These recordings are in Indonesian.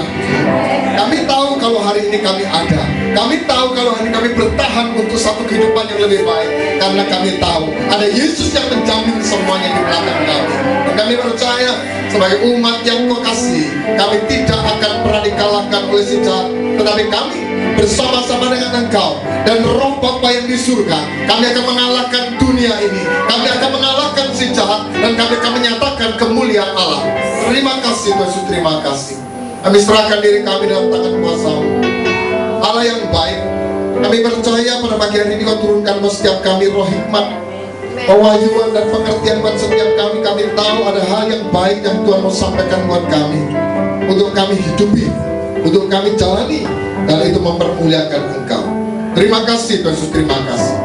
anugerah. Kami tahu kalau hari ini kami ada. Kami tahu kalau hari ini kami bertahan untuk satu kehidupan yang lebih baik. Karena kami tahu ada Yesus yang menjamin semuanya di belakang kami. Dan kami percaya sebagai umat yang Kau kasih, kami tidak akan pernah dikalahkan oleh si jahat. Tetapi kami bersama-sama dengan Engkau dan Roh Bapa yang di surga, kami akan mengalahkan dunia ini. Kami akan mengalahkan si jahat dan kami akan menyatakan kemuliaan Allah. Terima kasih Yesus, terima kasih. Kami serahkan diri kami dalam tangan kuasa-Mu. Allah yang baik, kami percaya pada pagi hari ini Kau turunkan buat setiap kami roh hikmat, pewahyuan dan pengertian buat setiap kami. Kami tahu ada hal yang baik yang Tuhan mau sampaikan buat kami, untuk kami hidupi, untuk kami jalani, dan itu mempermuliakan Engkau. Terima kasih Tuhan Yesus, terima kasih.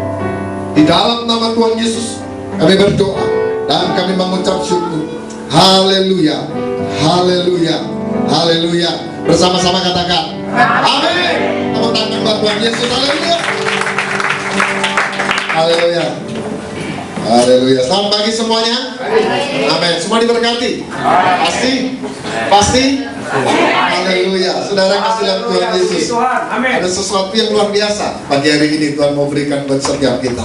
Di dalam nama Tuhan Yesus kami berdoa dan kami mengucap syukur. Haleluya, haleluya, haleluya. Bersama-sama katakan amin. Tepuk tangan buat Tuhan Yesus. Haleluya, haleluya, haleluya. Selamat pagi semuanya. Amin. Semua diberkati. Pasti, pasti. Haleluya. Saudara kasih dalam Tuhan Yesus, ada sesuatu yang luar biasa pagi hari ini Tuhan mau berikan buat setiap kita.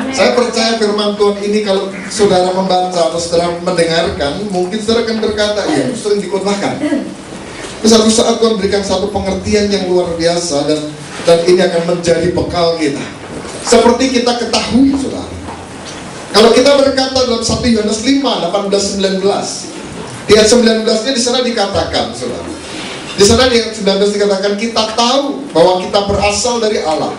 Saya percaya firman Tuhan ini kalau saudara membaca atau saudara mendengarkan, mungkin saudara akan berkata, iya, sering dikhotbahkan. Suatu saat Tuhan berikan satu pengertian yang luar biasa, dan ini akan menjadi bekal kita. Seperti kita ketahui saudara, kalau kita berkata dalam 1 Yohanes 5, 18-19, di ayat 19-nya di sana dikatakan, saudara, di sana di ayat 19 dikatakan kita tahu bahwa kita berasal dari Allah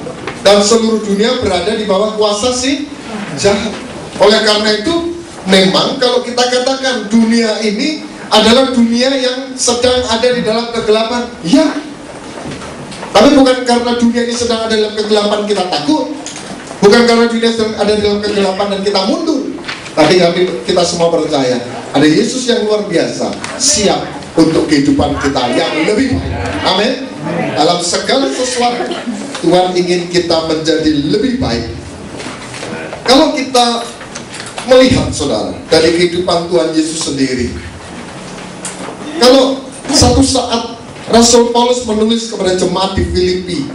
dan seluruh dunia berada di bawah kuasa si jahat. Oleh karena itu, memang kalau kita katakan dunia ini adalah dunia yang sedang ada di dalam kegelapan, ya. Tapi bukan karena dunia ini sedang ada dalam kegelapan kita takut, bukan karena dunia sedang ada dalam kegelapan dan kita mundur. Tapi kita semua percaya ada Yesus yang luar biasa, siap untuk kehidupan kita yang lebih baik. Amin. Dalam segala sesuatu Tuhan ingin kita menjadi lebih baik. Kalau kita melihat saudara dari kehidupan Tuhan Yesus sendiri, kalau satu saat Rasul Paulus menulis kepada jemaat di Filipi,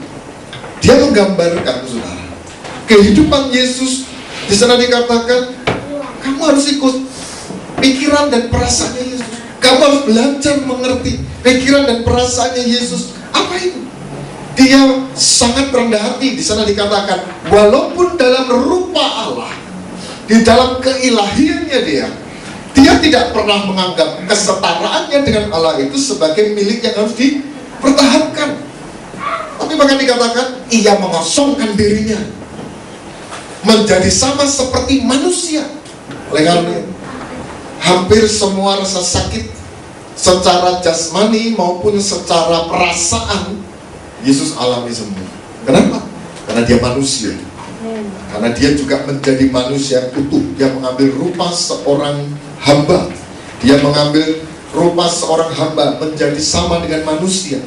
dia menggambarkan saudara kehidupan Yesus. Di sana dikatakan kamu harus ikut pikiran dan perasaannya Yesus. Kamu harus belajar mengerti pikiran dan perasaannya Yesus. Apa itu? Dia sangat rendah hati. Di sana dikatakan, walaupun dalam rupa Allah, di dalam keilahiannya dia tidak pernah menganggap kesetaraannya dengan Allah itu sebagai milik yang harus dipertahankan. Tapi bahkan dikatakan, ia mengosongkan dirinya menjadi sama seperti manusia. Oleh karena hampir semua rasa sakit secara jasmani maupun secara perasaan Yesus alami semua. Kenapa? Karena dia manusia. Karena dia juga menjadi manusia utuh. Dia mengambil rupa seorang hamba. Dia mengambil rupa seorang hamba menjadi sama dengan manusia.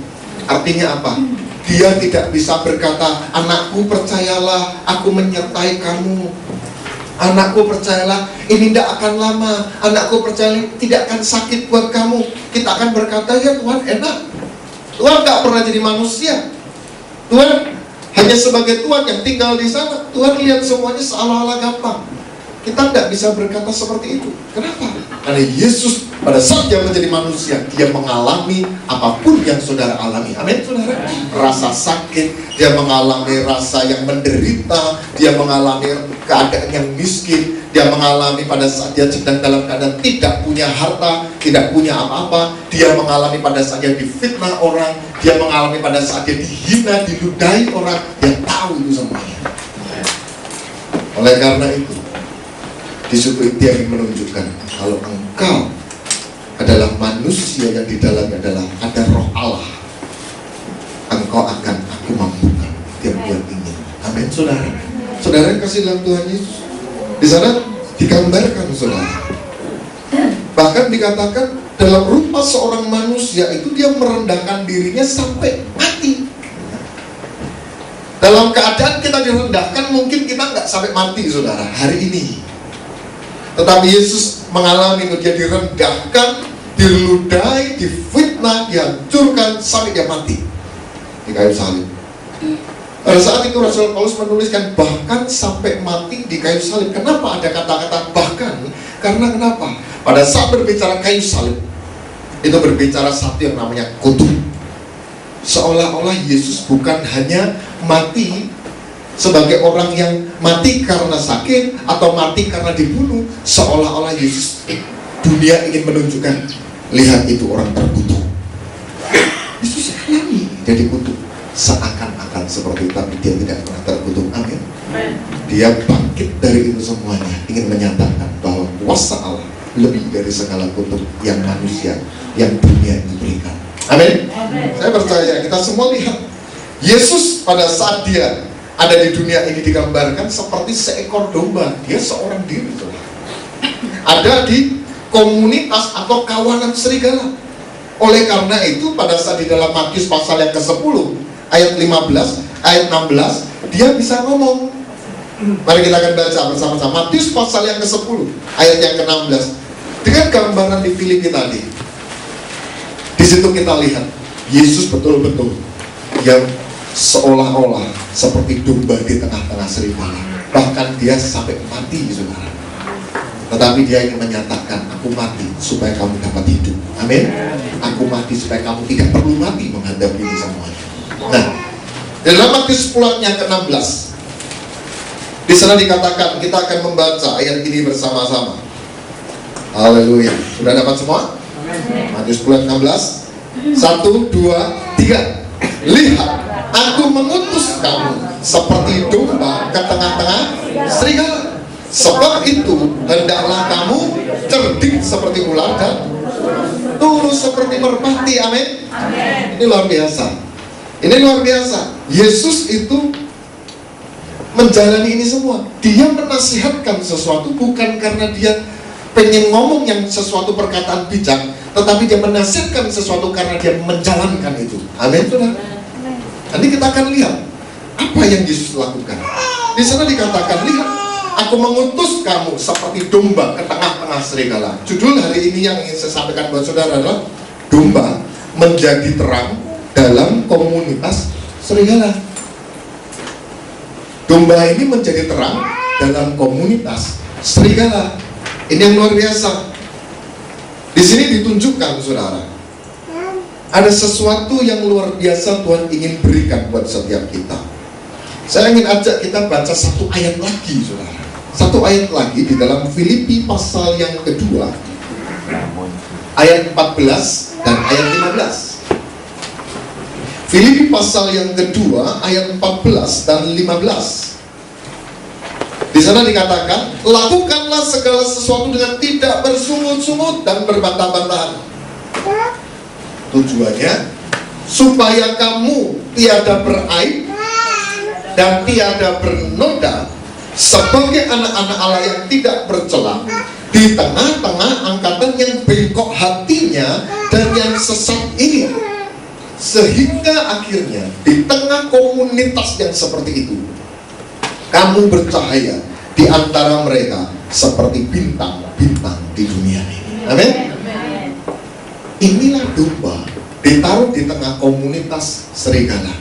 Artinya apa? Dia tidak bisa berkata, anakku percayalah, aku menyertai kamu. Anakku percayalah, ini tidak akan lama. Anakku percayalah, tidak akan sakit buat kamu. Kita akan berkata, ya Tuhan enak. Tuhan gak pernah jadi manusia. Tuhan hanya sebagai Tuhan yang tinggal di sana. Tuhan lihat semuanya seolah-olah gampang. Kita tidak bisa berkata seperti itu. Kenapa? Karena Yesus pada saat dia menjadi manusia, dia mengalami apapun yang saudara alami. Amin saudara. Rasa sakit, dia mengalami rasa yang menderita, dia mengalami keadaan yang miskin, dia mengalami pada saat dia sedang dalam keadaan tidak punya harta, tidak punya apa-apa, dia mengalami pada saat dia difitnah orang, dia mengalami pada saat dia dihina, diludahi orang. Dia tahu itu semuanya. Oleh karena itu, di situ dia ingin menunjukkan kalau engkau adalah manusia yang di dalamnya adalah ada roh Allah, engkau akan aku mampukan tiap dia ingin. Amin saudara. Saudara yang kasih dalam Tuhan Yesus, di sana digambarkan saudara. Bahkan dikatakan dalam rupa seorang manusia itu dia merendahkan dirinya sampai mati. Dalam keadaan kita direndahkan, mungkin kita nggak sampai mati saudara hari ini. Tetapi Yesus mengalami, dia direndahkan, diludahi, difitnah, dihancurkan sampai dia mati di kayu salib. Pada saat itu Rasul Paulus menuliskan bahkan sampai mati di kayu salib. Kenapa ada kata-kata bahkan? Karena kenapa? Pada saat berbicara kayu salib, itu berbicara satu yang namanya kutuk. Seolah-olah Yesus bukan hanya mati sebagai orang yang mati karena sakit atau mati karena dibunuh. Seolah-olah Yesus, dunia ingin menunjukkan, lihat itu orang terkutuk. Yesus alami jadi kutuk, seakan-akan seperti itu, tapi dia tidak pernah terkutuk. Amin. Dia bangkit dari itu semuanya, ingin menyatakan bahwa kuasa Allah lebih dari segala kutuk yang manusia, yang dunia ini berikan. Amin. Saya percaya kita semua lihat Yesus pada saat dia ada di dunia ini digambarkan seperti seekor domba. Dia seorang diri, ada di komunitas atau kawanan serigala. Oleh karena itu pada saat di dalam Matius pasal yang ke-10 ayat 15, ayat 16, dia bisa ngomong. Mari kita akan baca bersama-sama Matius pasal yang ke-10 ayat yang ke-16 dengan gambaran di Filipi tadi. Di situ kita lihat Yesus betul-betul yang seolah-olah seperti domba di tengah-tengah serigala. Bahkan dia sampai mati, saudara. Tetapi dia ingin menyatakan, aku mati supaya kamu dapat hidup. Amin. Aku mati supaya kamu tidak perlu mati menghadapi ini semuanya. Nah, dalam Matius 10 yang ke-16, di sana dikatakan, kita akan membaca ayat ini bersama-sama. Haleluya. Sudah dapat semua? Matius 10 ayat 16. 1, 2, 3. Lihat, aku mengutus kamu seperti domba ke tengah-tengah serigala. Sebab itu hendaklah kamu cerdik seperti ular dan tulus seperti merpati. Amin. Ini luar biasa. Ini luar biasa. Yesus itu menjalani ini semua. Dia menasihatkan sesuatu bukan karena dia pengen ngomong yang sesuatu perkataan bijak, tetapi dia menasihatkan sesuatu karena dia menjalankan itu. Amin. Nanti kita akan lihat apa yang Yesus lakukan. Di sana dikatakan, lihat, aku mengutus kamu seperti domba ke tengah-tengah serigala. Judul hari ini yang ingin saya sampaikan buat saudara adalah domba menjadi terang dalam komunitas serigala. Domba ini menjadi terang dalam komunitas serigala. Ini yang luar biasa. Di sini ditunjukkan, saudara, ada sesuatu yang luar biasa Tuhan ingin berikan buat setiap kita. Saya ingin ajak kita baca satu ayat lagi, saudara. Satu ayat lagi di dalam Filipi pasal yang kedua, ayat 14 dan ayat 15. Filipi pasal yang kedua, ayat 14 dan 15. Di sana dikatakan, lakukanlah segala sesuatu dengan tidak bersungut-sungut dan berbantah-bantahan. Tujuannya supaya kamu tiada beraib dan tiada bernoda sebagai anak-anak Allah yang tidak bercela di tengah-tengah angkatan yang bengkok hatinya dan yang sesat ini, sehingga akhirnya di tengah komunitas yang seperti itu kamu bercahaya di antara mereka seperti bintang-bintang di dunia ini. Amin. Inilah domba ditaruh di tengah komunitas serigala.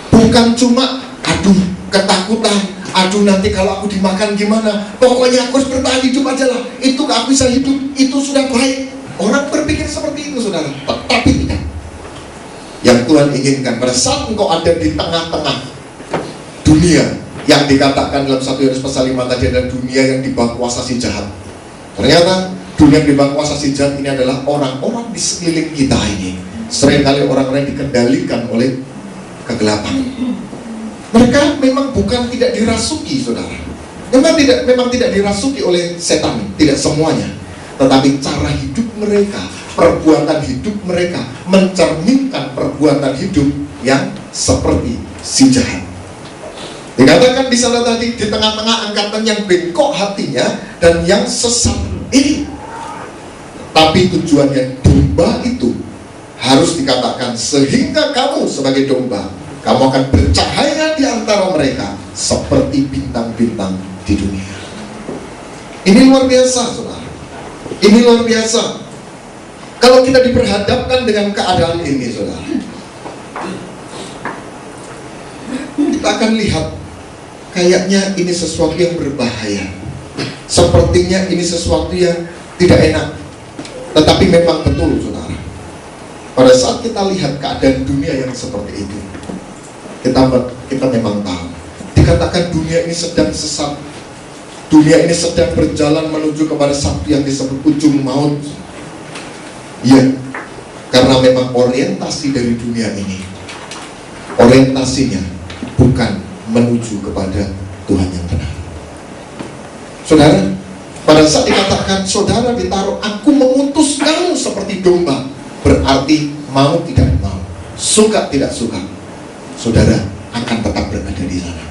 Bukan cuma aduh ketakutan, aduh nanti kalau aku dimakan gimana, pokoknya aku harus bertahan hidup aja lah, itu aku bisa hidup, itu sudah baik. Orang berpikir seperti itu, saudara. Tetapi tidak. Yang Tuhan inginkan pada saat engkau ada di tengah-tengah dunia yang dikatakan dalam 1 Yohanes pasal 5 tadi adalah dunia yang di bawah kuasa si jahat. Ternyata dunia yang di bawah kuasa si jahat ini adalah orang-orang di sekeliling kita ini. Seringkali orang-orang yang dikendalikan oleh kegelapan. Mereka memang bukan tidak dirasuki, saudara. Memang tidak dirasuki oleh setan, tidak semuanya. Tetapi cara hidup mereka, perbuatan hidup mereka mencerminkan perbuatan hidup yang seperti si jahat. Dikatakan di sana tadi, di tengah-tengah angkatan yang bengkok hatinya dan yang sesat ini. Tapi tujuannya domba itu harus dikatakan sehingga kamu sebagai domba, kamu akan bercahaya di antara mereka seperti bintang-bintang di dunia. Ini luar biasa, saudara. Ini luar biasa. Kalau kita diperhadapkan dengan keadaan ini, saudara, kita akan lihat kayaknya ini sesuatu yang berbahaya. Sepertinya ini sesuatu yang tidak enak. Tetapi memang betul, saudara, pada saat kita lihat keadaan dunia yang seperti itu, kita memang tahu, dikatakan dunia ini sedang sesat. Dunia ini sedang berjalan menuju kepada satu yang disebut ujung maut. Ya, karena memang orientasi dari dunia ini, orientasinya bukan menuju kepada Tuhan yang benar. Saudara, pada saat dikatakan saudara ditaruh, aku mengutus kamu seperti domba, berarti mau tidak mau, suka tidak suka, saudara akan tetap berada di sana.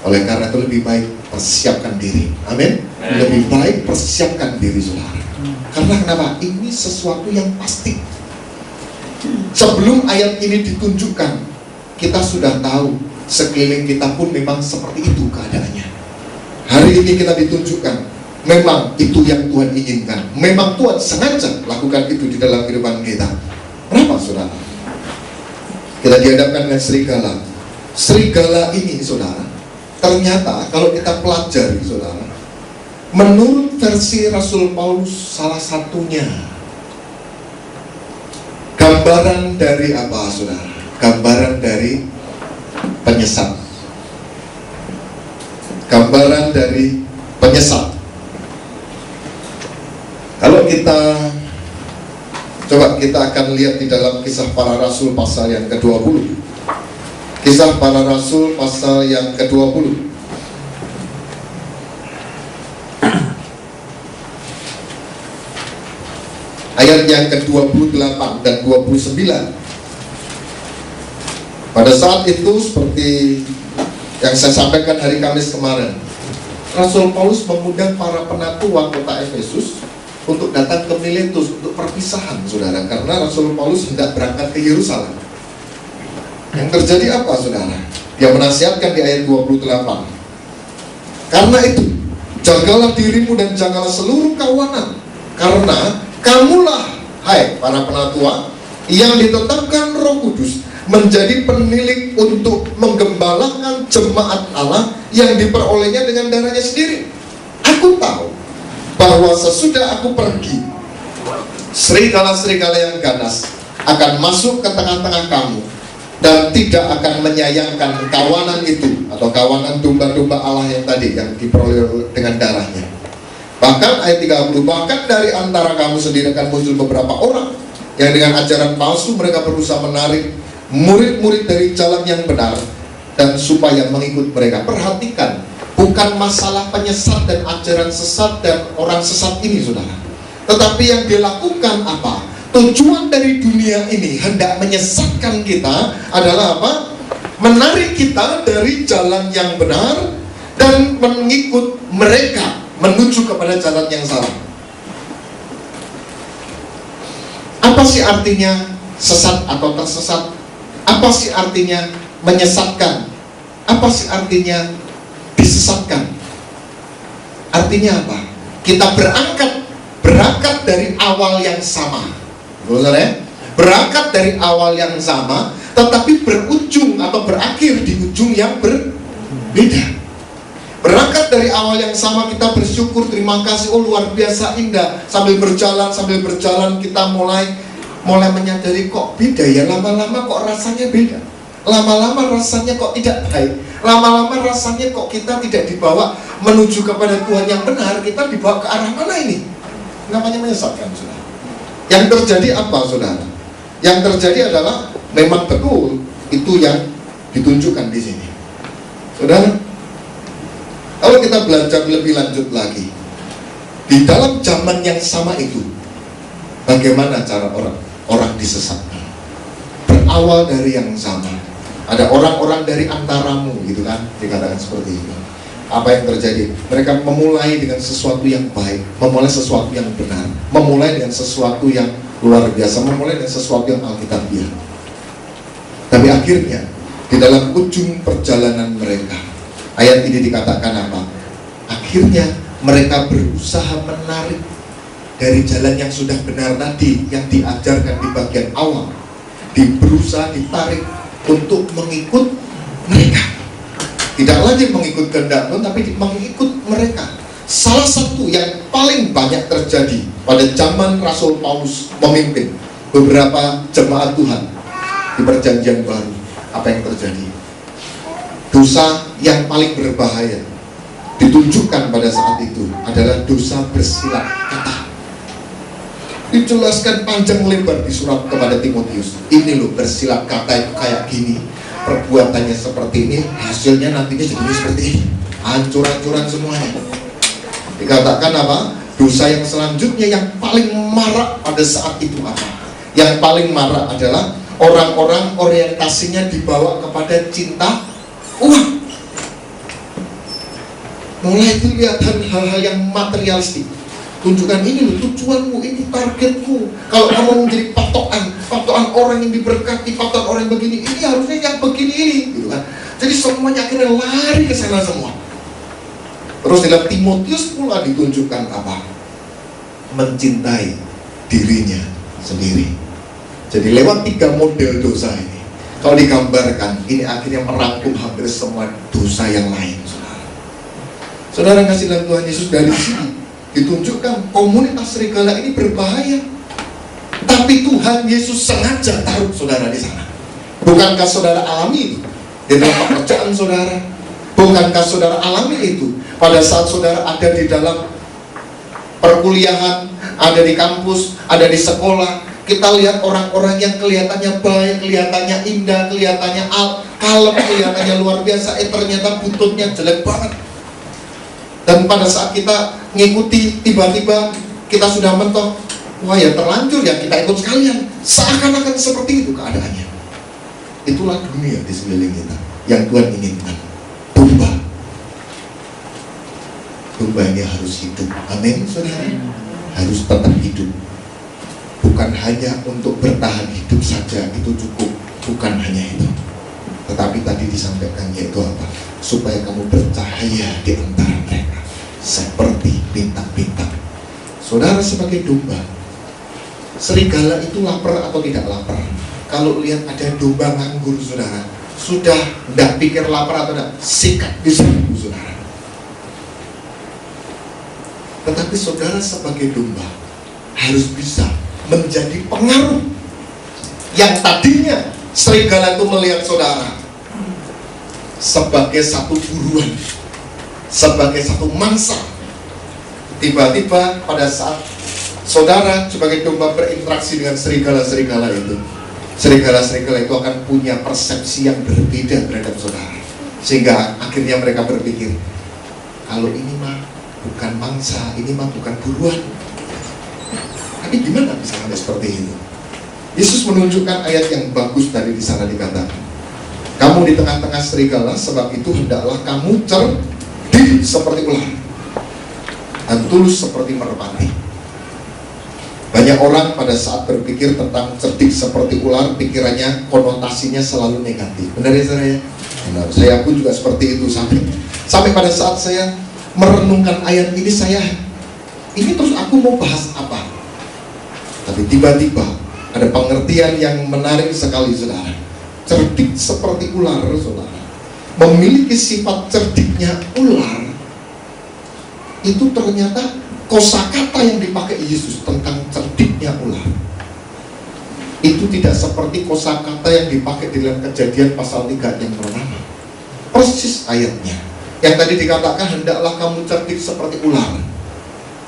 Oleh karena itu lebih baik persiapkan diri. Amin. Lebih baik persiapkan diri, saudara. Karena kenapa? Ini sesuatu yang pasti. Sebelum ayat ini ditunjukkan, kita sudah tahu sekeliling kita pun memang seperti itu keadaannya. Hari ini kita ditunjukkan, memang itu yang Tuhan inginkan. Memang Tuhan sengaja lakukan itu di dalam kehidupan kita. Kenapa, saudara? Kita dihadapkan dengan serigala. Serigala ini, saudara, ternyata kalau kita pelajari, saudara, menurut versi Rasul Paulus, salah satunya gambaran dari apa, saudara? Gambaran dari penyesat. Gambaran dari penyesat. Kalau kita coba, kita akan lihat di dalam Kisah Para Rasul pasal yang ke-20. Kisah Para Rasul pasal yang ke-20. Ayat yang ke-28 dan 29. Pada saat itu, seperti yang saya sampaikan hari Kamis kemarin, Rasul Paulus mengundang para penatua kota Efesus untuk datang ke Miletus untuk perpisahan, saudara, karena Rasul Paulus hendak berangkat ke Yerusalem. Yang terjadi apa, saudara? Dia menasihatkan di ayat 28. Karena itu, jagalah dirimu dan jagalah seluruh kawanan, karena kamulah, hai para penatua, yang ditetapkan Roh Kudus menjadi penilik untuk menggembalakan jemaat Allah yang diperolehnya dengan darahnya sendiri. Aku tahu bahwa sesudah aku pergi, serigala-serigala yang ganas akan masuk ke tengah-tengah kamu dan tidak akan menyayangkan kawanan itu, atau kawanan domba-domba Allah yang tadi yang diperoleh dengan darahnya. Bahkan ayat 30, bahkan dari antara kamu sendiri akan muncul beberapa orang yang dengan ajaran palsu mereka berusaha menarik murid-murid dari jalan yang benar dan supaya mengikut mereka. Perhatikan, bukan masalah penyesat dan ajaran sesat dan orang sesat ini, saudara, tetapi yang dilakukan apa? Tujuan dari dunia ini hendak menyesatkan kita adalah apa? Menarik kita dari jalan yang benar dan mengikut mereka menuju kepada jalan yang salah. Apa sih artinya sesat atau tersesat? Apa sih artinya menyesatkan? Apa sih artinya disesatkan? Artinya apa? Kita berangkat dari awal yang sama. Saudara ya? Berangkat dari awal yang sama, tetapi berujung atau berakhir di ujung yang berbeda. Berangkat dari awal yang sama, kita bersyukur, terima kasih, oh luar biasa indah. Sambil berjalan kita mulai menyadari kok beda ya, lama-lama kok rasanya beda. Lama-lama rasanya kok tidak baik. Lama-lama rasanya kok kita tidak dibawa menuju kepada Tuhan yang benar. Kita dibawa ke arah mana ini? Namanya menyesatkan, saudara. Yang terjadi apa, saudara? Yang terjadi adalah memang betul itu yang ditunjukkan di sini, saudara. Kalau kita belajar lebih lanjut lagi, di dalam zaman yang sama itu, bagaimana cara orang disesatkan? Berawal dari yang sama. Ada orang-orang dari antaramu, gitu kan, dikatakan seperti itu. Apa yang terjadi? Mereka memulai dengan sesuatu yang baik, memulai sesuatu yang benar, memulai dengan sesuatu yang luar biasa, memulai dengan sesuatu yang alkitabiah. Tapi akhirnya, di dalam ujung perjalanan mereka, ayat ini dikatakan apa? Akhirnya mereka berusaha menarik dari jalan yang sudah benar tadi, yang diajarkan di bagian awal, berusaha ditarik untuk mengikut mereka. Tidak lagi mengikut kehendak Tuhan, tapi mengikut mereka. Salah satu yang paling banyak terjadi pada zaman Rasul Paulus memimpin beberapa jemaat Tuhan di Perjanjian Baru, apa yang terjadi? Dosa yang paling berbahaya ditunjukkan pada saat itu adalah dosa bersilat kata. Dijelaskan panjang lebar di surat kepada Timotius. Ini loh, bersilat kata itu kayak gini, perbuatannya seperti ini, hasilnya nantinya jadi seperti ini, hancur-hancuran semuanya. Dikatakan apa? Dosa yang selanjutnya yang paling marak pada saat itu apa? Yang paling marak adalah orang-orang orientasinya dibawa kepada cinta uang. Mulai kelihatan hal-hal yang materialistik. Tunjukkan ini loh tujuanmu, ini targetmu. Kalau kamu menjadi patokan orang yang diberkati, patokan orang yang begini, ini harusnya yang begini ini, gitu kan. Jadi semuanya akhirnya lari ke sana semua. Terus dalam Timotius pula ditunjukkan apa? Mencintai dirinya sendiri. Jadi lewat 3 model dosa ini, kalau digambarkan, ini akhirnya merangkum hampir semua dosa yang lain. Saudara kasih dalam Tuhan Yesus, dari sini ditunjukkan komunitas serigala ini berbahaya. Tapi Tuhan Yesus sengaja taruh saudara di sana. Bukankah saudara alami itu di dalam pekerjaan saudara? Bukankah saudara alami itu pada saat saudara ada di dalam perkuliahan, ada di kampus, ada di sekolah? Kita lihat orang-orang yang kelihatannya baik, kelihatannya indah, kelihatannya kalem, kelihatannya luar biasa, ternyata buntutnya jelek banget. Dan pada saat kita ngikuti, tiba-tiba kita sudah mentok, wah ya terlanjur ya, kita ikut sekalian. Seakan-akan seperti itu keadaannya. Itulah dunia di sekeliling kita yang Tuhan inginkan. Domba. Dombanya harus hidup. Amin, saudara. Harus tetap hidup. Bukan hanya untuk bertahan hidup saja, itu cukup. Bukan hanya itu. Tetapi tadi disampaikan yaitu apa? Supaya kamu bercahaya di antara mereka seperti bintang-bintang. Saudara sebagai domba, serigala itu lapar atau tidak lapar? Kalau lihat ada domba nganggur, saudara, sudah tidak pikir lapar atau tidak, sikat di serbu, saudara. Tetapi saudara sebagai domba harus bisa menjadi pengaruh. Yang tadinya serigala itu melihat saudara sebagai satu buruan, sebagai satu mangsa. Tiba-tiba pada saat saudara sebagai domba berinteraksi dengan serigala-serigala itu, serigala-serigala itu akan punya persepsi yang berbeda terhadap saudara. Sehingga akhirnya mereka berpikir, kalau ini mah bukan mangsa, ini mah bukan buruan. Tapi gimana bisa sampai seperti itu? Yesus menunjukkan ayat yang bagus tadi di sana, dikatakan, kamu di tengah-tengah serigala, sebab itu hendaklah kamu cerdik seperti ular dan tulus seperti merpati. Banyak orang pada saat berpikir tentang cerdik seperti ular, pikirannya, konotasinya selalu negatif. Benar ya saudara ya? Benar. Saya pun juga seperti itu sampai pada saat saya merenungkan ayat ini, ini terus aku mau bahas apa? Tapi tiba-tiba ada pengertian yang menarik sekali, saudara. Cerdik seperti ular, saudara. Memiliki sifat cerdiknya ular. Itu ternyata kosakata yang dipakai Yesus tentang cerdiknya ular. Itu tidak seperti kosakata yang dipakai di dalam Kejadian pasal 3 yang pertama. Persis ayatnya. Yang tadi dikatakan hendaklah kamu cerdik seperti ular.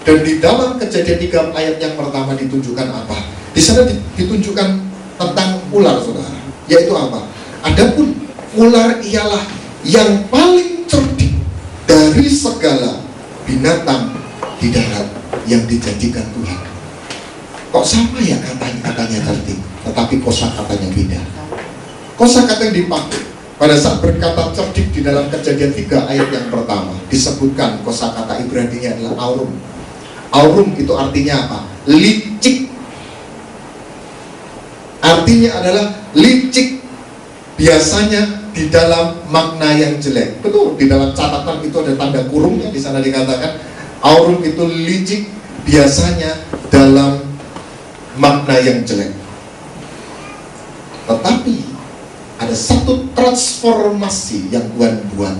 Dan di dalam Kejadian 3 ayat yang pertama ditunjukkan apa? Di sana ditunjukkan tentang ular, saudara. Yaitu apa? Adapun ular ialah yang paling cerdik dari segala binatang di darat yang dijadikan Tuhan. Kok sama ya katanya cerdik, tetapi kosakatanya beda. Kosakata yang dipakai pada saat berkata cerdik di dalam Kejadian 3 ayat yang pertama disebutkan kosakata Ibrani-nya adalah aurum. Aurum itu artinya apa? Licik. Artinya adalah licik. Biasanya di dalam makna yang jelek. Betul, di dalam catatan itu ada tanda kurungnya, di sana dikatakan aurum itu licik, biasanya dalam makna yang jelek. Tetapi ada satu transformasi yang Tuhan buat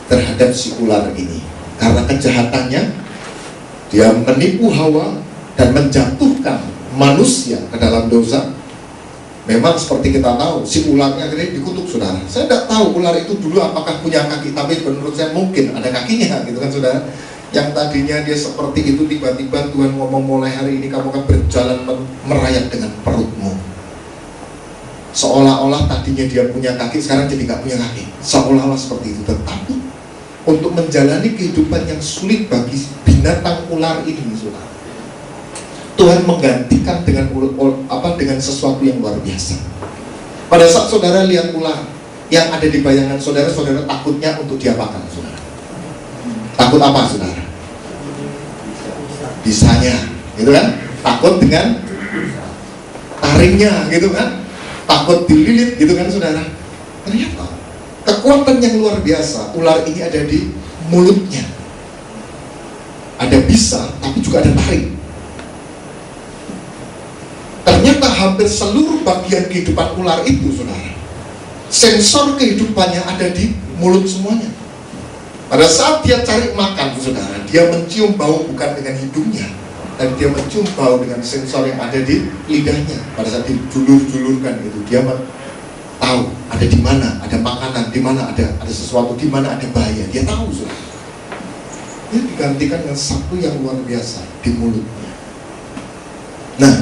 terhadap si ular ini. Karena kejahatannya, dia menipu Hawa dan menjatuhkan manusia ke dalam dosa. Memang seperti kita tahu, si ularnya akhirnya dikutuk, saudara. Saya tidak tahu ular itu dulu apakah punya kaki, tapi menurut saya mungkin ada kakinya, gitu kan, saudara. Yang tadinya dia seperti itu, tiba-tiba Tuhan ngomong, mulai hari ini kamu akan berjalan merayap dengan perutmu. Seolah-olah tadinya dia punya kaki, sekarang jadi nggak punya kaki. Seolah-olah seperti itu. Tetapi untuk menjalani kehidupan yang sulit bagi binatang ular ini, saudara, Tuhan menggantikan dengan sesuatu yang luar biasa. Pada saat saudara lihat ular yang ada di bayangan saudara, saudara takutnya untuk diapakan, saudara? Takut apa, saudara? Bisanya, gitu kan? Takut dengan taringnya, gitu kan? Takut dililit, gitu kan, saudara? Ternyata kekuatan yang luar biasa ular ini ada di mulutnya. Ada bisa, tapi juga ada taring. Ternyata hampir seluruh bagian kehidupan ular itu, saudara, sensor kehidupannya ada di mulut semuanya. Pada saat dia cari makan, saudara, dia mencium bau bukan dengan hidungnya, tapi dia mencium bau dengan sensor yang ada di lidahnya. Pada saat dijulur-julurkan itu, dia tahu ada di mana ada makanan, di mana ada sesuatu, di mana ada bahaya. Dia tahu, saudara. Dia digantikan dengan satu yang luar biasa di mulutnya. Nah,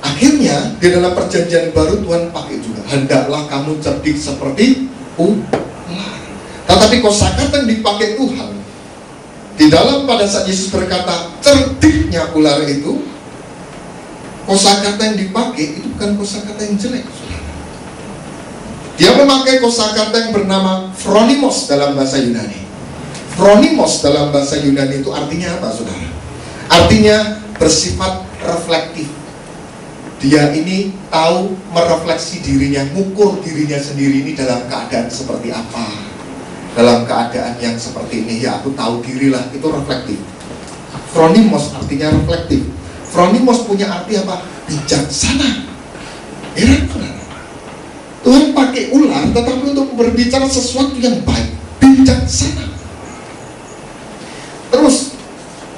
akhirnya di dalam perjanjian baru Tuhan pakai juga, hendaklah kamu cerdik seperti ular. Tetapi kosakata yang dipakai Tuhan di dalam pada saat Yesus berkata cerdiknya ular itu, kosakata yang dipakai itu bukan kosakata yang jelek, saudara. Dia memakai kosakata yang bernama phronimos dalam bahasa Yunani. Phronimos dalam bahasa Yunani itu artinya apa, saudara? Artinya bersifat reflektif. Dia ini tahu merefleksi dirinya, mengukur dirinya sendiri ini dalam keadaan seperti apa. Dalam keadaan yang seperti ini, ya aku tahu dirilah, itu reflektif. Phronimos artinya reflektif. Phronimos punya arti apa? Bijaksana. Heran, saudara. Tuhan pakai ular, tetapi untuk berbicara sesuatu yang baik, bijaksana. Terus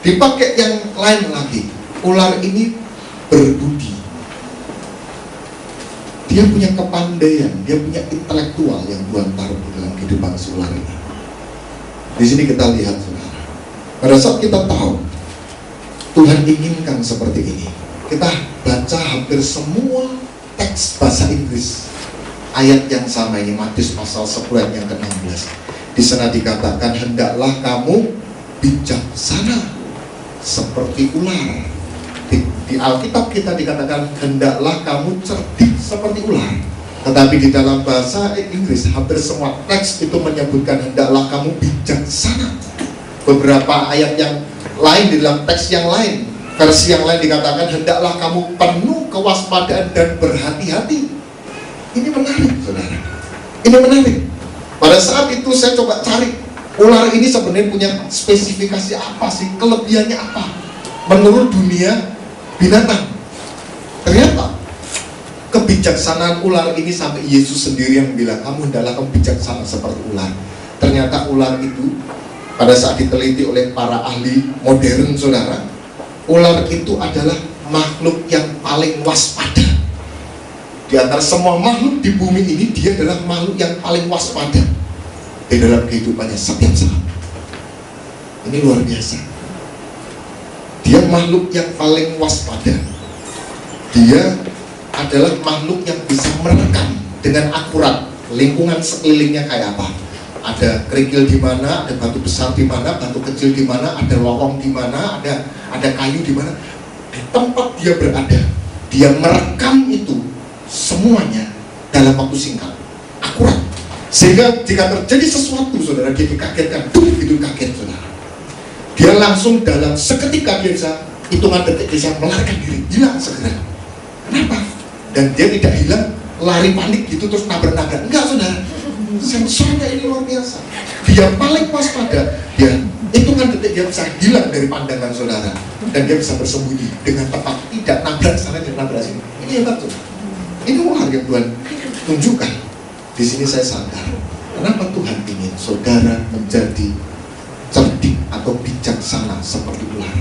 dipakai yang lain lagi. Ular ini berbudi. Dia punya kepandaian, dia punya intelektual yang Tuhan taruh di dalam kehidupan si ular ini. Di sini kita lihat, saudara, pada saat kita tahu Tuhan inginkan seperti ini, kita baca hampir semua teks bahasa Inggris ayat yang sama ini, Matius pasal 10 ayat yang ke-16. Di sana dikatakan, hendaklah kamu bijaksana seperti ular. Di Alkitab kita dikatakan, hendaklah kamu cerdik seperti ular. Tetapi di dalam bahasa Inggris hampir semua teks itu menyebutkan hendaklah kamu bijaksana. Beberapa ayat yang lain di dalam teks yang lain, versi yang lain dikatakan, hendaklah kamu penuh kewaspadaan dan berhati-hati. Ini menarik, saudara. Ini menarik. Pada saat itu saya coba cari, ular ini sebenarnya punya spesifikasi apa sih? Kelebihannya apa? Menurut dunia binatang. Ternyata kebijaksanaan ular ini sampai Yesus sendiri yang bilang, kamu hendaklah kamu bijaksana seperti ular. Ternyata ular itu pada saat diteliti oleh para ahli modern, saudara, ular itu adalah makhluk yang paling waspada. Di antara semua makhluk di bumi ini, dia adalah makhluk yang paling waspada di dalam kehidupannya setiap saat. Ini luar biasa. Dia makhluk yang paling waspada. Dia adalah makhluk yang bisa merekam dengan akurat lingkungan sekelilingnya kayak apa. Ada kerikil di mana, ada batu besar di mana, batu kecil di mana, ada lorong di mana, ada kayu di mana. Di tempat dia berada, dia merekam itu semuanya dalam waktu singkat, akurat. Sehingga jika terjadi sesuatu, saudara, dia dikagetkan, itu kaget, saudara. Dia langsung dalam seketika dia bisa hitungan detik bisa melarikan diri, hilang segera. Kenapa? Dan dia tidak hilang lari panik gitu terus nabrak-nabrak. Enggak, saudara. Sensornya ini luar biasa. Dia paling waspada. Dia hitungan detik sampai dia bisa hilang dari pandangan saudara, dan dia bisa bersembunyi dengan tepat, tidak nabrak sana dan nabrak sini. Ini hebat tuh. Ini hal yang Tuhan tunjukkan. Di sini saya sadar, kenapa Tuhan ingin saudara menjadi cerdik atau bijaksana seperti ular.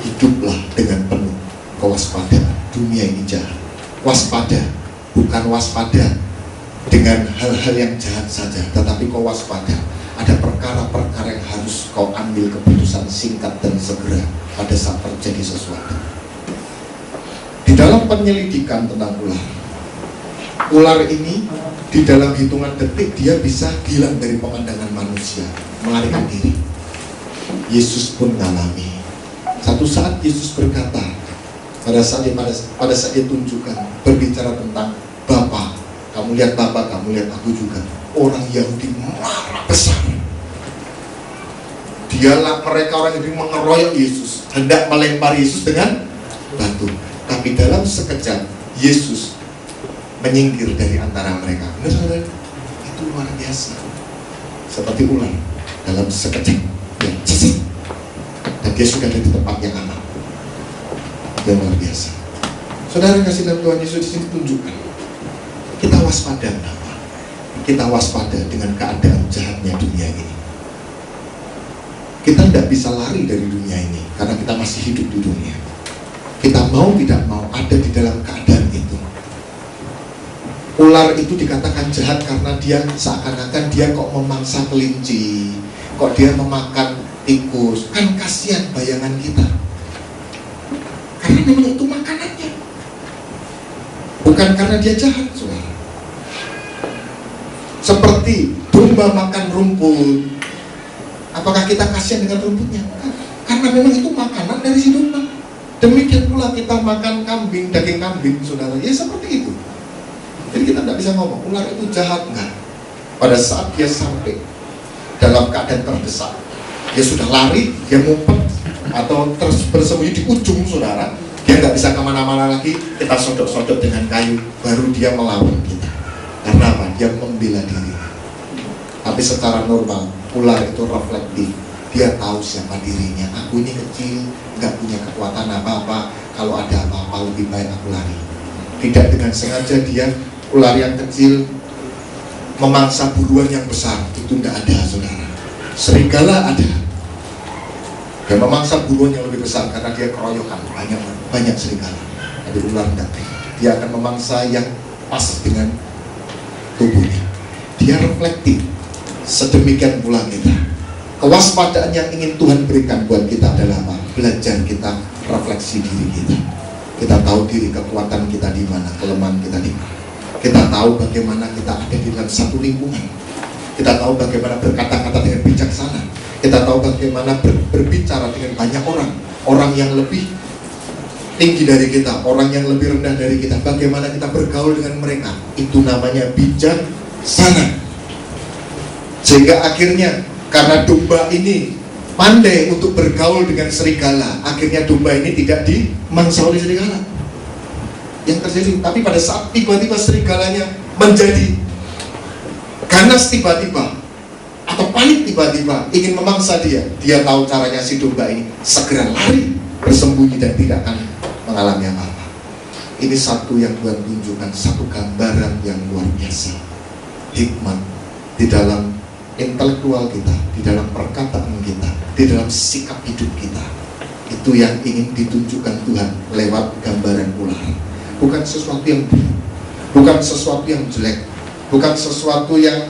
Hiduplah dengan penuh kewaspadaan. Dunia ini jahat. Waspada, bukan waspada dengan hal-hal yang jahat saja, tetapi kau waspada. Ada perkara-perkara yang harus kau ambil keputusan singkat dan segera pada saat terjadi sesuatu. Di dalam penyelidikan tentang ular ini di dalam hitungan detik dia bisa hilang dari pemandangan manusia, melarikan diri. Yesus pun mengalami. Satu saat Yesus berkata, pada saat dia tunjukkan, berbicara tentang Bapa, kamu lihat Bapa, kamu lihat aku juga. Orang Yahudi marah besar. Mereka orang Yahudi mengeroyok Yesus, hendak melempar Yesus dengan batu. Tapi dalam sekejap Yesus menyingkir dari antara mereka. Benar, itu luar biasa. Seperti ular dalam sekejap, dan dia sudah ada di tempat yang aman. Yang luar biasa. Saudara kasih dalam Tuhan Yesus di sini tunjukkan, kita waspada apa? Kita waspada dengan keadaan jahatnya dunia ini. Kita tidak bisa lari dari dunia ini karena kita masih hidup di dunia. Kita mau tidak mau ada di dalam keadaan itu. Ular itu dikatakan jahat karena dia seakan-akan dia kok memangsa kelinci, kok dia memakan tikus. Kan kasihan bayangan kita, karena memang itu makanannya, bukan karena dia jahat, saudara. Seperti domba makan rumput, apakah kita kasihan dengan rumputnya? Karena memang itu makanan dari si domba. Demikian pula kita makan kambing, daging kambing, saudara. Ya seperti itu. Jadi kita tidak bisa ngomong ular itu jahat, enggak. Pada saat dia sampai dalam keadaan terdesak, dia sudah lari, dia ngumpet atau terus bersembunyi di ujung, saudara. Dia nggak bisa kemana-mana lagi. Kita sodok-sodok dengan kayu, baru dia melawan kita. Karena apa? Dia membela diri. Tapi secara normal, ular itu reflektif. Dia tahu siapa dirinya. Aku ini kecil, nggak punya kekuatan apa-apa. Kalau ada apa-apa lebih baik aku lari. Tidak dengan sengaja dia, ular yang kecil memangsa buruan yang besar. Itu tidak ada, saudara. Serigala ada. Dia memangsa buruan yang lebih besar karena dia keroyokan. Banyak serigala. Tapi ular tidak. Dia akan memangsa yang pas dengan tubuhnya. Dia reflektif. Sedemikian pula kita. Kewaspadaan yang ingin Tuhan berikan buat kita adalah apa? Belajar kita refleksi diri kita. Kita tahu diri kekuatan kita di mana, kelemahan kita di mana. Kita tahu bagaimana kita ada di dalam satu lingkungan. Kita tahu bagaimana berkata-kata dengan bijaksana. Kita tahu bagaimana berbicara dengan banyak orang. Orang yang lebih tinggi dari kita, orang yang lebih rendah dari kita. Bagaimana kita bergaul dengan mereka. Itu namanya bijaksana. Sehingga akhirnya karena domba ini pandai untuk bergaul dengan serigala, akhirnya domba ini tidak dimangsa oleh serigala. Yang terjadi, tapi pada saat tiba-tiba serigalanya menjadi ganas tiba-tiba atau panik tiba-tiba ingin memangsa dia tahu caranya si domba ini segera lari, bersembunyi dan tidak akan mengalami apa-apa. Ini satu yang Tuhan tunjukkan, satu gambaran yang luar biasa. Hikmat di dalam intelektual kita, di dalam perkataan kita, di dalam sikap hidup kita. Itu yang ingin ditunjukkan Tuhan lewat gambaran ular. Bukan sesuatu yang buruk, bukan sesuatu yang jelek, bukan sesuatu yang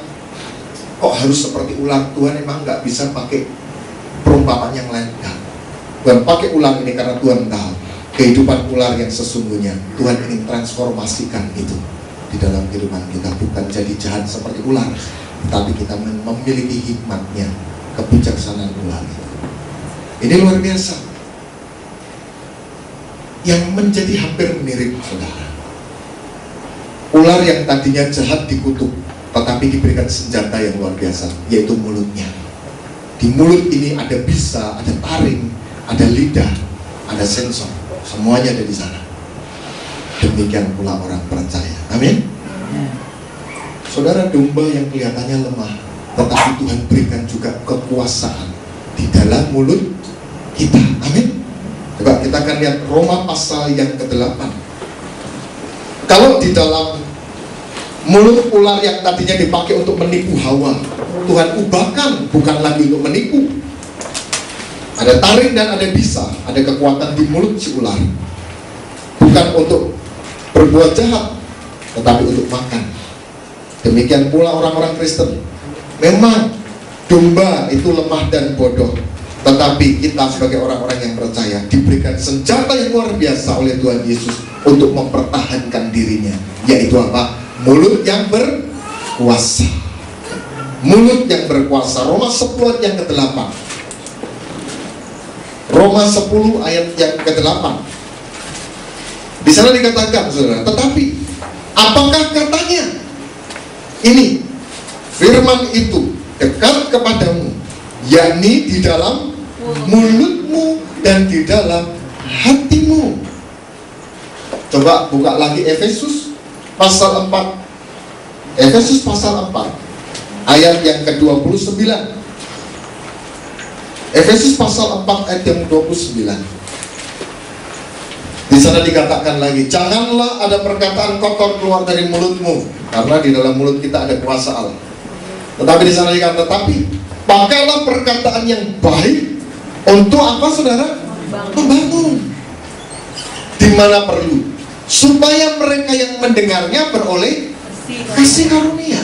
kok harus seperti ular. Tuhan emang nggak bisa pakai perumpamaan yang lain. Tuhan pakai ular ini karena Tuhan tahu kehidupan ular yang sesungguhnya. Tuhan ingin transformasikan itu di dalam kehidupan kita, bukan jadi jahat seperti ular, tapi kita memiliki hikmatnya, kebijaksanaan ular itu. Ini luar biasa. Yang menjadi hampir mirip, saudara. Ular yang tadinya jahat dikutuk, tetapi diberikan senjata yang luar biasa, yaitu mulutnya. Di mulut ini ada bisa, ada taring, ada lidah, ada sensor. Semuanya ada di sana. Demikian pula orang percaya. Amin. Saudara, domba yang kelihatannya lemah, tetapi Tuhan berikan juga kekuasaan di dalam mulut kita. Amin. Coba kita akan lihat Roma pasal yang ke-8. Kalau di dalam mulut ular yang tadinya dipakai untuk menipu Hawa, Tuhan ubahkan bukan lagi untuk menipu. Ada taring dan ada bisa, ada kekuatan di mulut si ular. Bukan untuk berbuat jahat, tetapi untuk makan. Demikian pula orang-orang Kristen. Memang domba itu lemah dan bodoh, tetapi kita sebagai orang-orang yang percaya diberikan senjata yang luar biasa oleh Tuhan Yesus untuk mempertahankan dirinya, yaitu apa? Mulut yang berkuasa. Mulut yang berkuasa. Roma 10 ayat yang ke-8. Roma 10 ayat yang ke-8. Di sana dikatakan, saudara, tetapi apakah katanya? Ini firman itu dekat kepadamu, yakni di dalam mulutmu dan di dalam hatimu. Coba buka lagi Efesus pasal 4. Efesus pasal 4 ayat yang ke-29. Efesus pasal 4 ayat yang 29. Di sana dikatakan lagi, janganlah ada perkataan kotor keluar dari mulutmu, karena di dalam mulut kita ada kuasa Allah. Tetapi di sana dikatakan, tetapi pakailah perkataan yang baik untuk apa, saudara? Membangun. Di mana perlu, supaya mereka yang mendengarnya beroleh kasih karunia.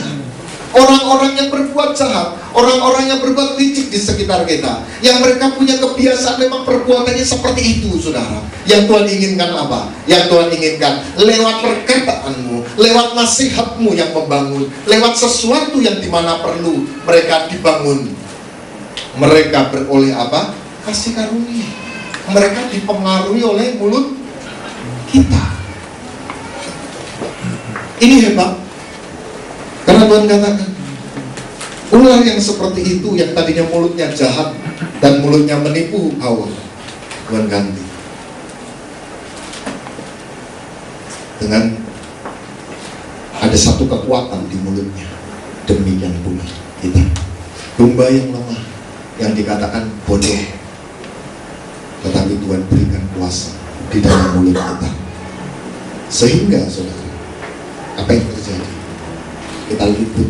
Orang-orang yang berbuat jahat, orang-orang yang berbuat licik di sekitar kita, yang mereka punya kebiasaan memang perbuatannya seperti itu, saudara. Yang Tuhan inginkan apa? Yang Tuhan inginkan lewat perkataanmu, lewat nasihatmu yang membangun, lewat sesuatu yang dimana perlu mereka dibangun. Mereka beroleh apa? Kasih karunia. Mereka dipengaruhi oleh mulut kita. Ini hebat. Karena Tuhan katakan, ular yang seperti itu, yang tadinya mulutnya jahat dan mulutnya menipu Hawa, Tuhan ganti dengan ada satu kekuatan di mulutnya. Demikian pula kita, domba yang lemah, yang dikatakan bodoh, tetapi Tuhan berikan kuasa di dalam mulut kita, sehingga saudara, apa yang terjadi? Kita luput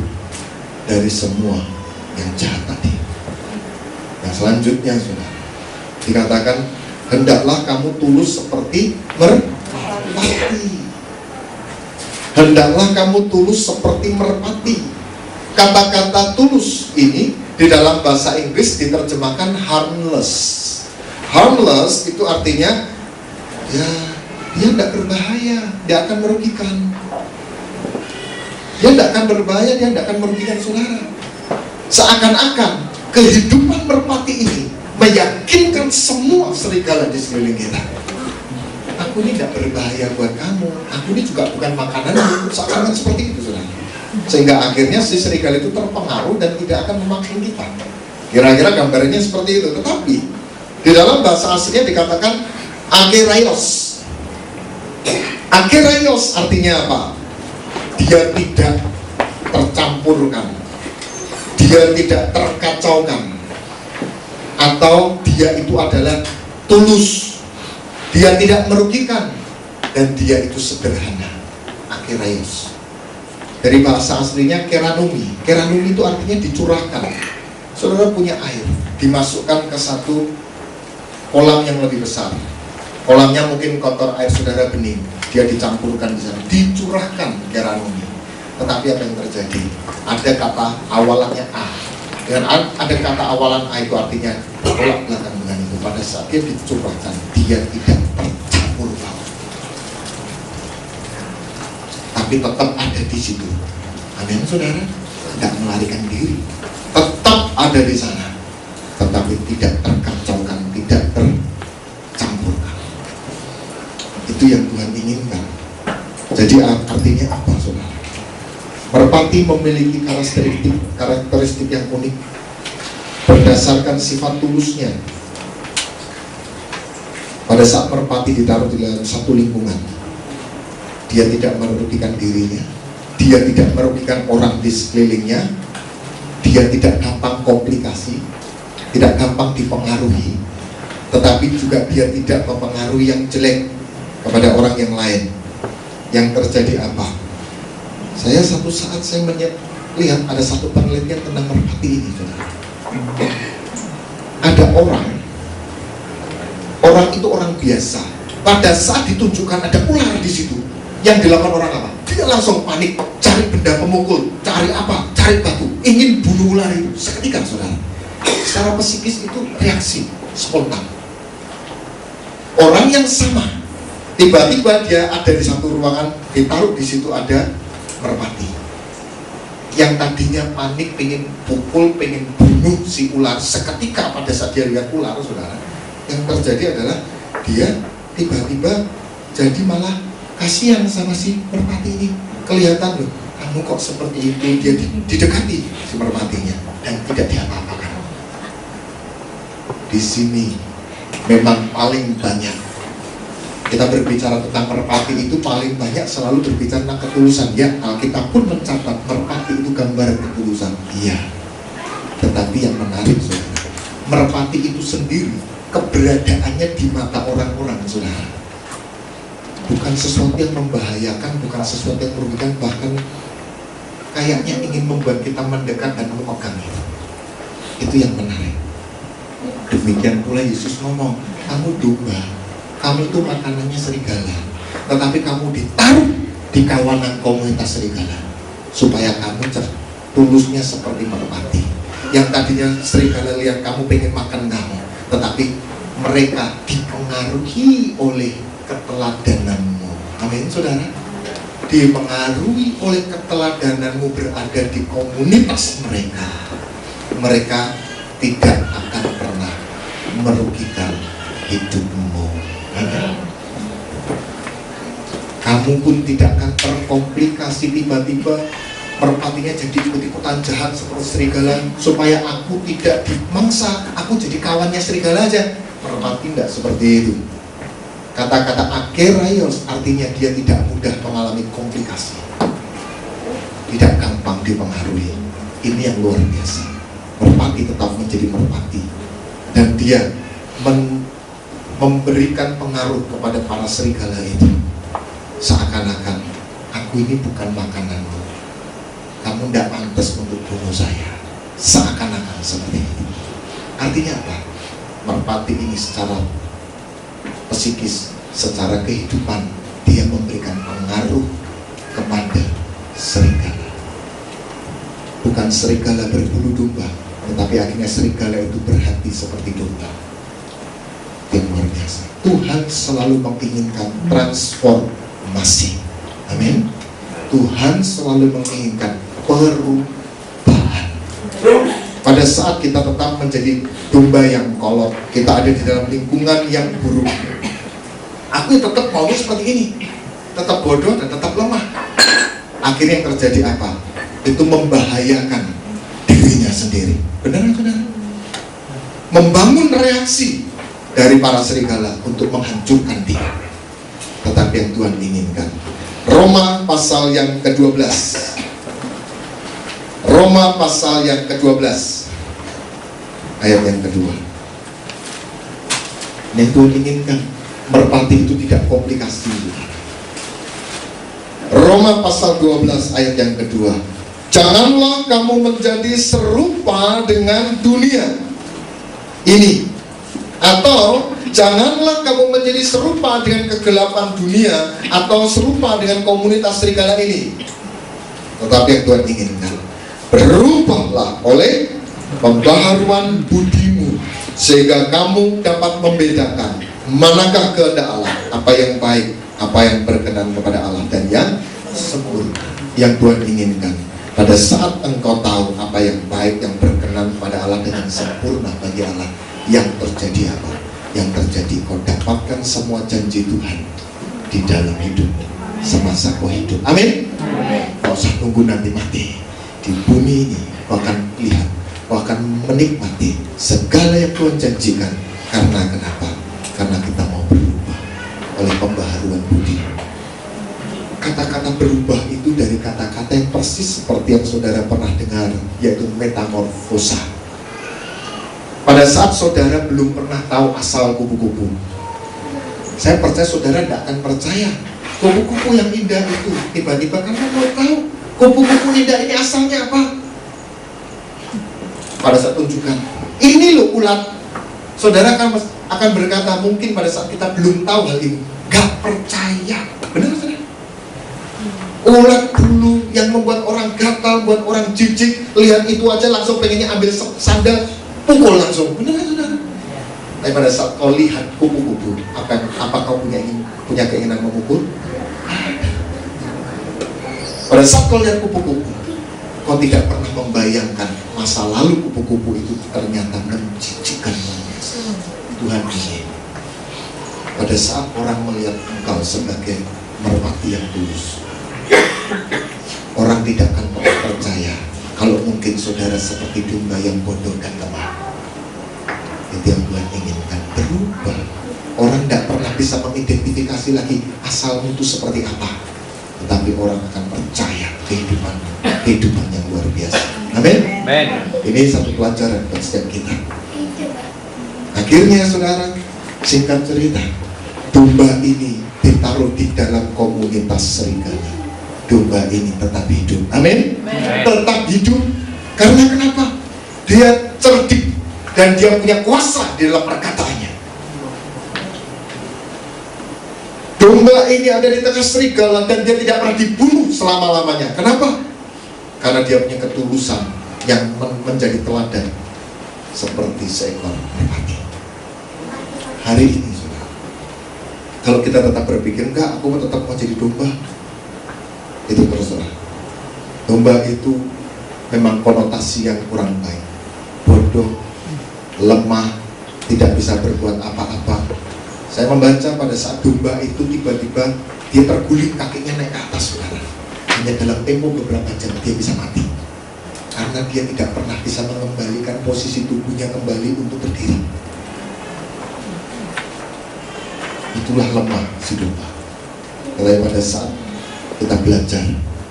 dari semua yang jahat tadi. Yang selanjutnya, saudara, dikatakan, hendaklah kamu tulus seperti merpati. Hendaklah kamu tulus seperti merpati. Kata-kata tulus ini di dalam bahasa Inggris diterjemahkan harmless. Harmless itu artinya, ya, dia tidak berbahaya, dia akan merugikan. Dia tidak akan berbahaya, dia tidak akan merugikan saudara. Seakan-akan kehidupan merpati ini meyakinkan semua serigala di sekeliling kita. Aku ini tidak berbahaya buat kamu, aku ini juga bukan makananmu. Seakan-akan seperti itu, saudara. Sehingga akhirnya si serigala itu terpengaruh dan tidak akan memakan kita. Kira-kira gambarnya seperti itu. Tetapi di dalam bahasa aslinya dikatakan akeraios. Akeraios artinya apa? Dia tidak tercampurkan, dia tidak terkacaukan, atau dia itu adalah tulus, dia tidak merugikan, dan dia itu sederhana. Akeraios dari bahasa aslinya keranumi. Keranumi itu artinya dicurahkan. Saudara punya air, dimasukkan ke satu kolam yang lebih besar. Kolamnya mungkin kotor, air saudara bening, dia dicampurkan di sana, dicurahkan keranumi. Tetapi apa yang terjadi? Ada kata awalannya A, dengan ada kata awalan A itu artinya tolak belakang dengan itu. Pada saat dia dicurahkan, dia tidak tercampur baur, tapi tetap ada di situ. Amin, saudara. Tidak melarikan diri, tetap ada di sana, tetapi tidak terkacaukan, tidak tercampurkan. Itu yang Tuhan inginkan. Jadi artinya apa, saudara? Merpati memiliki karakteristik yang unik berdasarkan sifat tulusnya. Pada saat merpati ditaruh di dalam satu lingkungan, dia tidak merugikan dirinya, dia tidak merugikan orang di sekelilingnya, dia tidak gampang komplikasi, tidak gampang dipengaruhi, tetapi juga dia tidak mempengaruhi yang jelek kepada orang yang lain. Yang terjadi apa? Saya satu saat saya melihat ada satu penelitian tentang merpati ini, saudara. Ada orang itu orang biasa. Pada saat ditunjukkan ada ular di situ, yang dilakukan orang apa? Dia langsung panik, cari benda pemukul, cari apa? Cari batu, ingin bunuh ular itu seketika, saudara. Secara psikis itu reaksi spontan. Orang yang sama, tiba-tiba dia ada di satu ruangan, ditaruh di situ ada merpati. Yang tadinya panik, pengen pukul, pengen bunuh si ular, seketika pada saat dia lihat ular, saudara, yang terjadi adalah dia tiba-tiba jadi malah kasihan sama si merpati ini. Kelihatan loh, kamu kok seperti itu. Dia didekati si merpatinya dan tidak diapa-apakan. Di sini memang paling banyak kita berbicara tentang merpati, itu paling banyak selalu berbicara tentang ketulusan. Ya, Alkitab pun mencatat merpati itu gambar ketulusan. Iya. Tetapi yang menarik, saudara, merpati itu sendiri keberadaannya di mata orang-orang, saudara, bukan sesuatu yang membahayakan, bukan sesuatu yang merugikan, bahkan kayaknya ingin membuat kita mendekat dan memegang itu. Itu yang menarik. Demikian pula Yesus ngomong, kamu domba, kamu itu makanannya serigala, tetapi kamu ditaruh di kawanan komunitas serigala supaya kamu tulusnya seperti merpati. Yang tadinya serigala lihat kamu pengen makan kamu, tetapi mereka dipengaruhi oleh keteladananmu. Amin, saudara. Dipengaruhi oleh keteladananmu berada di komunitas mereka. Mereka tidak akan pernah merugikan hidupmu. Amin. Kamu pun tidak akan terkomplikasi tiba-tiba merpatinya jadi ikut-ikutan jahat seperti serigala supaya aku tidak dimangsa, aku jadi kawannya serigala aja. Merpati tidak seperti itu. Kata-kata akeraios artinya dia tidak mudah mengalami komplikasi, tidak gampang dipengaruhi. Ini yang luar biasa. Merpati tetap menjadi merpati, dan dia memberikan pengaruh kepada para serigala itu. Seakan-akan aku ini bukan makananmu, kamu tidak pantas untuk bunuh saya. Seakan-akan seperti itu. Artinya apa? Merpati ini secara psikis, secara kehidupan, dia memberikan pengaruh kepada serigala. Bukan serigala berbulu domba, tetapi akhirnya serigala itu berhati seperti domba. Yang luar biasa. Tuhan selalu menginginkan transformasi. Amin. Tuhan selalu menginginkan perubahan. Pada saat kita tetap menjadi domba yang kolot, kita ada di dalam lingkungan yang buruk, aku tetap maunya seperti ini, tetap bodoh dan tetap lemah. Akhirnya yang terjadi apa? Itu membahayakan dirinya sendiri. Benar, saudara? Membangun reaksi dari para serigala untuk menghancurkan dia. Tetapi yang Tuhan inginkan, Roma pasal yang ke-12, Roma pasal yang ke-12 ayat yang kedua. Yang Tuhan inginkan, merpati itu tidak komplikasi. Roma pasal 12 ayat yang kedua. Janganlah kamu menjadi serupa dengan dunia ini, atau janganlah kamu menjadi serupa dengan kegelapan dunia, atau serupa dengan komunitas serigala ini. Tetapi yang Tuhan inginkan, berubahlah oleh pembaharuan budimu, sehingga kamu dapat membedakan manakah kehendak Allah, apa yang baik, apa yang berkenan kepada Allah, dan yang sempurna. Yang Tuhan inginkan, pada saat engkau tahu apa yang baik, yang berkenan kepada Allah, dan yang sempurna bagi Allah, yang terjadi apa? Yang terjadi, kau dapatkan semua janji Tuhan di dalam hidupmu semasa kau hidup. Amin. Kau usah tunggu nanti mati. Di bumi ini kau akan lihat, kau akan menikmati segala yang Tuhan janjikan. Karena kenapa? Karena kita mau berubah oleh pembaharuan budi. Kata-kata berubah itu dari kata-kata yang persis seperti yang saudara pernah dengar, yaitu metamorfosa. Pada saat saudara belum pernah tahu asal kupu-kupu, saya percaya saudara tidak akan percaya kupu-kupu yang indah itu. Tiba-tiba kamu mau tahu kupu-kupu indah ini asalnya apa? Pada saat tunjukkan, ini loh ulat. Saudara akan berkata, mungkin pada saat kita belum tahu hal ini, gak percaya. Benar saudara? Ulat bulu yang membuat orang gatal, buat orang jijik. Lihat itu aja langsung pengennya ambil sandal, pukul langsung. Benar saudara? Tapi pada saat kau lihat kupu-kupu, apa kau punya keinginan memukul? Pada saat kau lihat kupu-kupu, kau tidak pernah membayangkan masa lalu kupu-kupu itu ternyata menjijikkan manusia. Tuhan ingin pada saat orang melihat engkau sebagai merpati yang tulus, orang tidak akan pernah percaya kalau mungkin saudara seperti domba yang bodoh dan lemah. Itu yang Tuhan inginkan, berubah. Orang tidak pernah bisa mengidentifikasi lagi asalmu itu seperti apa, tetapi orang akan percaya kehidupan yang luar biasa. Amin. Ini satu pelajaran buat setiap kita. Akhirnya saudara, singkat cerita, domba ini ditaruh di dalam komunitas serigala. Domba ini tetap hidup. Amin. Tetap hidup. Karena kenapa? Dia cerdik dan dia punya kuasa di dalam perkataannya. Domba ini ada di tengah serigala dan dia tidak pernah dibunuh selama-lamanya. Kenapa? Karena dia punya ketulusan yang menjadi teladan seperti seekor merpati. Hari ini saudara, kalau kita tetap berpikir, enggak, aku tetap mau jadi domba, itu terserah. Domba itu memang konotasi yang kurang baik, bodoh, lemah, tidak bisa berbuat apa-apa. Saya membaca pada saat domba itu tiba-tiba dia terguling, kakinya naik ke atas saudara. Hanya dalam tempo beberapa jam dia bisa mati, karena dia tidak pernah bisa mengembalikan posisi tubuhnya kembali untuk berdiri. Itulah lemah si domba. Kalau pada saat kita belajar,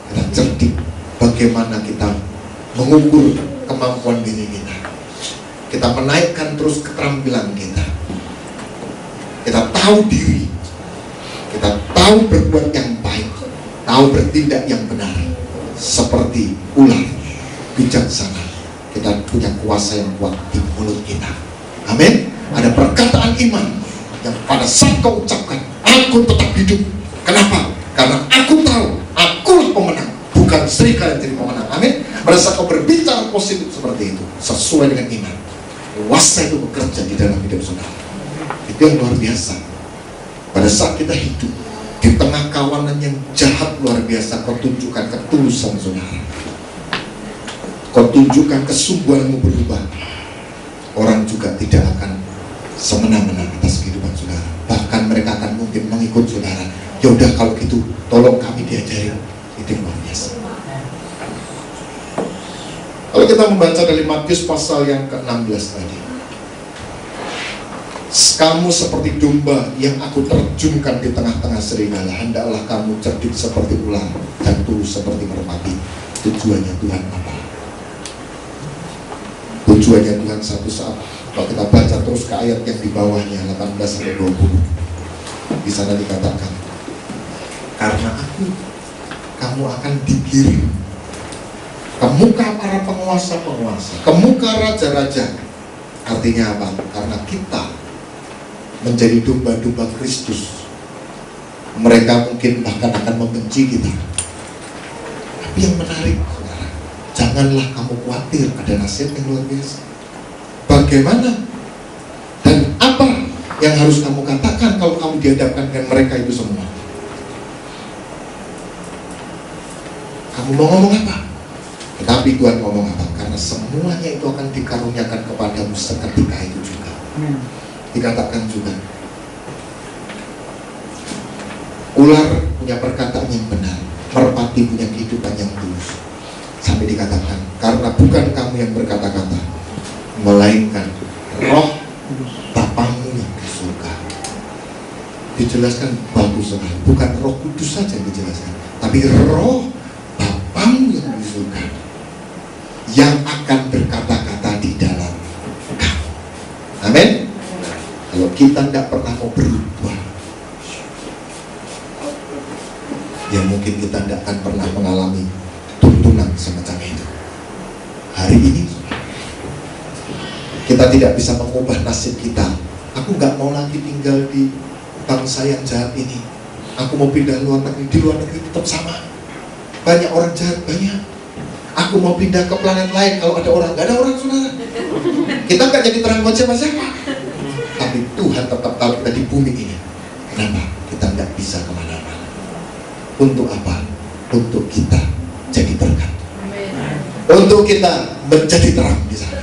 kita cerdik bagaimana kita mengukur kemampuan diri kita, kita menaikkan terus keterampilan kita, kita tahu diri, kita tahu berbuat yang baik, tahu bertindak yang benar, seperti ular bijaksana. Kita punya kuasa yang kuat di mulut kita. Amin. Ada perkataan iman yang pada saat kau ucapkan, aku tetap hidup. Kenapa? Karena aku tahu akulah pemenang, bukan serigala yang jadi pemenang. Amin. Pada saat kau berbicara positif seperti itu, sesuai dengan iman, kuasa itu bekerja di dalam hidup saudara. Itu yang luar biasa. Pada saat kita hidup di tengah kawanan yang jahat luar biasa, kau tunjukkan ketulusan saudara, kau tunjukkan kesungguhanmu berubah. Orang juga tidak akan semena-mena atas kehidupan saudara. Bahkan mereka akan mungkin mengikut saudara. Ya udah kalau gitu, tolong kami diajarin. Itu yang luar biasa. Kalau kita membaca dari Matius pasal yang ke-16 tadi, kamu seperti domba yang aku terjunkan di tengah-tengah serigala, hendaklah kamu cerdik seperti ular dan tulus seperti merpati. Tujuannya Tuhan apa? Tujuannya Tuhan satu saat, kalau kita baca terus ke ayat yang di bawahnya 18-20, di sana dikatakan, karena aku, kamu akan digiring ke muka para penguasa-penguasa, ke muka raja-raja. Artinya apa? Karena kita menjadi domba-domba Kristus, mereka mungkin bahkan akan membenci kita. Tapi yang menarik, saudara, janganlah kamu khawatir, ada nasihat yang luar biasa. Bagaimana dan apa yang harus kamu katakan kalau kamu dihadapkan dengan mereka itu semua? Kamu mau ngomong apa? Tetapi Tuhan ngomong apa? Karena semuanya itu akan dikaruniakan kepadamu seketika itu juga. Dikatakan juga, ular punya perkataan yang benar, merpati punya kehidupan yang tulus. Sampai dikatakan, karena bukan kamu yang berkata-kata, melainkan roh Bapamu yang di surga. Dijelaskan bagus sekali, bukan roh kudus saja yang dijelaskan, tapi roh Bapa Bapamu yang di surga yang akan berkata-kata di dalam kamu. Amin. Kalau kita tidak pernah mau berubah, ya mungkin kita tidak akan pernah mengalami tuntunan semacam itu. Hari ini kita tidak bisa mengubah nasib kita. Aku nggak mau lagi tinggal di bangsa yang jahat ini. Aku mau pindah luar negeri. Di luar negeri tetap sama. Banyak orang jahat, banyak. Aku mau pindah ke planet lain. Kalau ada orang, nggak ada orang, saudara. Kita nggak jadi terang buat siapa-siapa. Tapi Tuhan tetap tahu kita di bumi ini. Kenapa? Kita nggak bisa kemana-mana. Untuk apa? Untuk kita jadi berkat. Untuk kita menjadi terang di sana.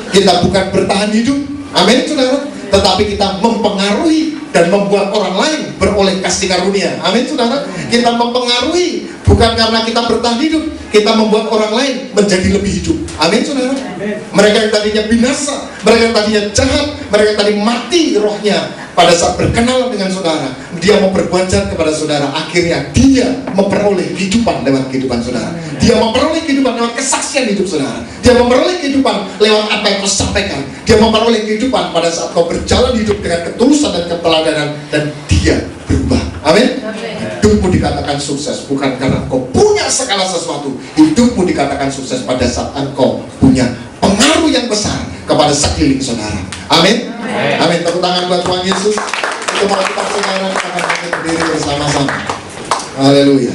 Kita bukan bertahan hidup, amin saudara, tetapi kita mempengaruhi dan membuat orang lain beroleh kasih karunia, amin saudara. Kita mempengaruhi bukan karena kita bertahan hidup, kita membuat orang lain menjadi lebih hidup, amin saudara. Mereka yang tadinya binasa, mereka yang tadinya jahat, mereka yang tadi mati rohnya, pada saat berkenal dengan saudara, dia mau berbuat jahat kepada saudara, akhirnya dia memperoleh kehidupan lewat kehidupan saudara. Dia memperoleh kehidupan lewat kesaksian hidup saudara. Dia memperoleh kehidupan lewat apa yang kau sampaikan. Dia memperoleh kehidupan pada saat kau berjalan hidup dengan ketulusan dan keteladanan, dan dia berubah. Amin. Hidupmu dikatakan sukses bukan karena kau punya segala sesuatu. Hidupmu dikatakan sukses pada saat engkau punya pengaruh yang besar kepada sekeliling saudara. Amin. Amin. Tepuk tangan buat Tuhan Yesus. Untuk kita sekarang akan berdiri bersama-sama. Haleluya.